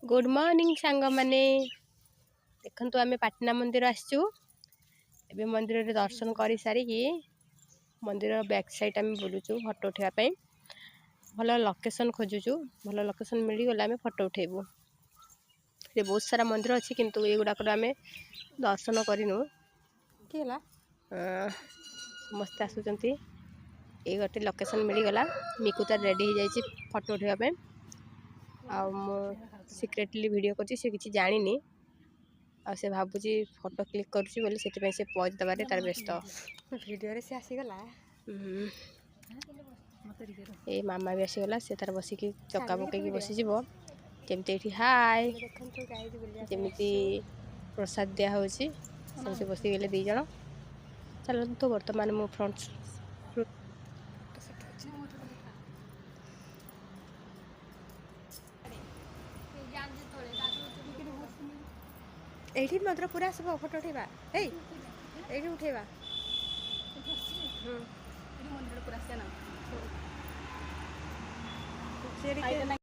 good morning सांग मैंने देखु आम पाटना मंदिर आसचु ए मंदिर रे दर्शन कर सारिकी मंदिर बैक साइड आम बुलुचु फोटो उठाइबा भल लोकेशन खोजुचु भल लोकेशन मिलगला आम फोटो उठेबू ये बहुत सारा मंदिर अच्छी किंतु ये गुड़ाक आम दर्शन करनु समस्ते आसुचंती ये गोटे लोकेशन मिलगला मिकुता रेडी हो जाइए फोटो उठाइबा सिक्रेटली वीडियो कर किसी जानी आ से भावुची फोटो क्लिक करुँची बोली से पॉज दबारे तार व्यस्त वीडियो रे से आसीगला ए मामा भी आसीगला से तार बसिकी चक्का पकईकी बसीज जमती हाय जमी प्रसाद दिया होची से बसीगले दी जन चलतु बर्तमान मो फ्रंट एठी मात्र पूरा सब फोटो उठेबा एठी उठेबा मंदिर पूरा